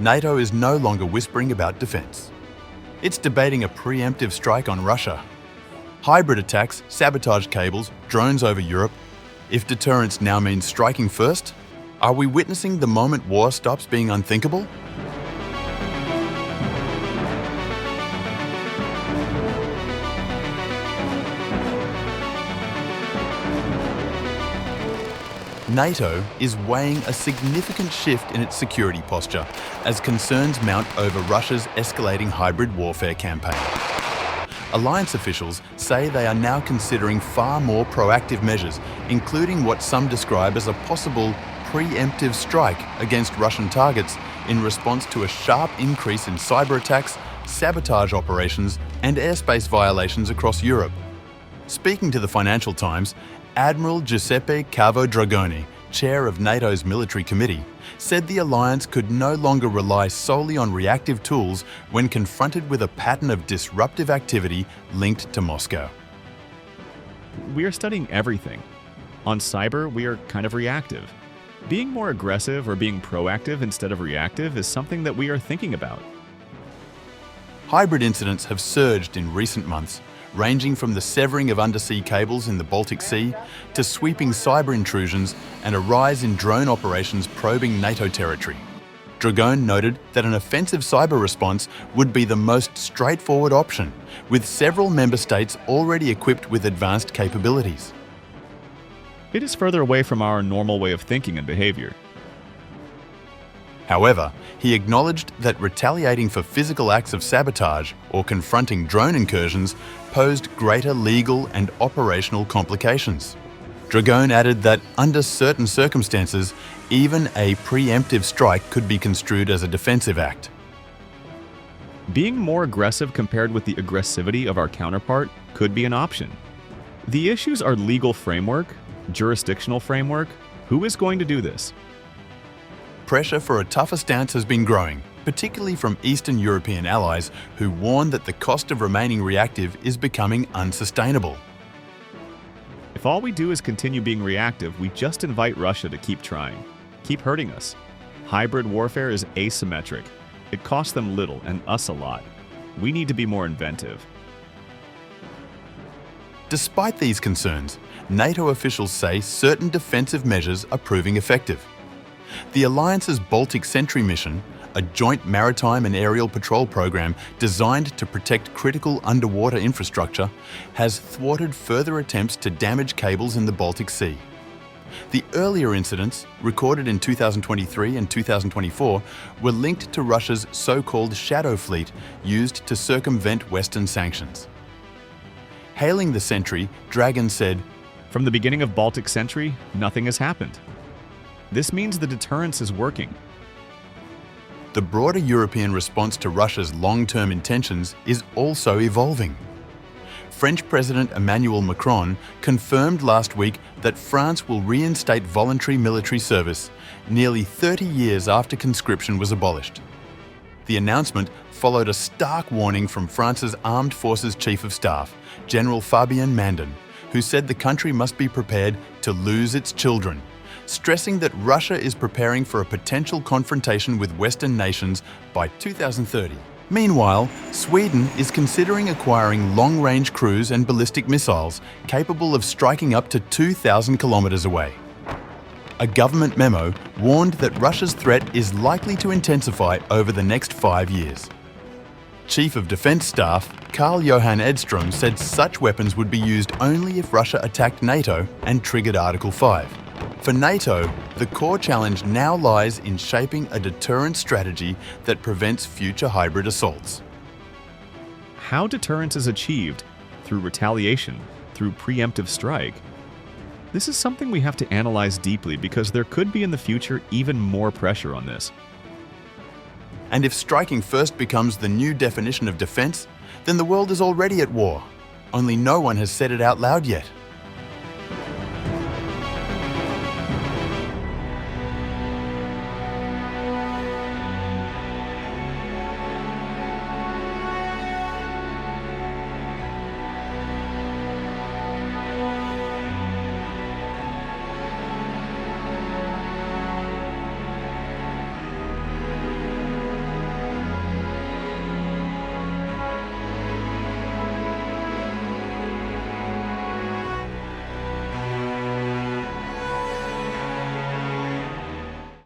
NATO is no longer whispering about defence. It's debating a preemptive strike on Russia. Hybrid attacks, sabotage cables, drones over Europe. If deterrence now means striking first, are we witnessing the moment war stops being unthinkable? NATO is weighing a significant shift in its security posture as concerns mount over Russia's escalating hybrid warfare campaign. Alliance officials say they are now considering far more proactive measures, including what some describe as a possible pre-emptive strike against Russian targets in response to a sharp increase in cyberattacks, sabotage operations, and airspace violations across Europe. Speaking to the Financial Times, Admiral Giuseppe Cavo Dragoni, chair of NATO's military committee, said the alliance could no longer rely solely on reactive tools when confronted with a pattern of disruptive activity linked to Moscow. We are studying everything. On cyber, we are kind of reactive. Being more aggressive or being proactive instead of reactive is something that we are thinking about. Hybrid incidents have surged in recent months, ranging from the severing of undersea cables in the Baltic Sea to sweeping cyber intrusions and a rise in drone operations probing NATO territory. Dragone noted that an offensive cyber response would be the most straightforward option, with several member states already equipped with advanced capabilities. It is further away from our normal way of thinking and behavior. However, he acknowledged that retaliating for physical acts of sabotage or confronting drone incursions posed greater legal and operational complications. Dragone added that under certain circumstances, even a preemptive strike could be construed as a defensive act. Being more aggressive compared with the aggressivity of our counterpart could be an option. The issues are legal framework, jurisdictional framework. Who is going to do this? Pressure for a tougher stance has been growing, particularly from Eastern European allies who warn that the cost of remaining reactive is becoming unsustainable. If all we do is continue being reactive, we just invite Russia to keep trying, keep hurting us. Hybrid warfare is asymmetric. It costs them little and us a lot. We need to be more inventive. Despite these concerns, NATO officials say certain defensive measures are proving effective. The Alliance's Baltic Sentry mission, a joint maritime and aerial patrol program designed to protect critical underwater infrastructure, has thwarted further attempts to damage cables in the Baltic Sea. The earlier incidents, recorded in 2023 and 2024, were linked to Russia's so-called shadow fleet used to circumvent Western sanctions. Hailing the Sentry, Dragon said, "From the beginning of Baltic Sentry, nothing has happened. This means the deterrence is working." The broader European response to Russia's long-term intentions is also evolving. French President Emmanuel Macron confirmed last week that France will reinstate voluntary military service nearly 30 years after conscription was abolished. The announcement followed a stark warning from France's Armed Forces Chief of Staff, General Fabien Mandin, who said the country must be prepared to lose its children, stressing that Russia is preparing for a potential confrontation with Western nations by 2030. Meanwhile, Sweden is considering acquiring long-range cruise and ballistic missiles capable of striking up to 2,000 kilometers away. A government memo warned that Russia's threat is likely to intensify over the next 5 years. Chief of Defence Staff Carl-Johan Edstrom said such weapons would be used only if Russia attacked NATO and triggered Article 5. For NATO, the core challenge now lies in shaping a deterrence strategy that prevents future hybrid assaults. How deterrence is achieved? Through retaliation, through preemptive strike. This is something we have to analyze deeply because there could be in the future even more pressure on this. And if striking first becomes the new definition of defense, then the world is already at war. Only no one has said it out loud yet.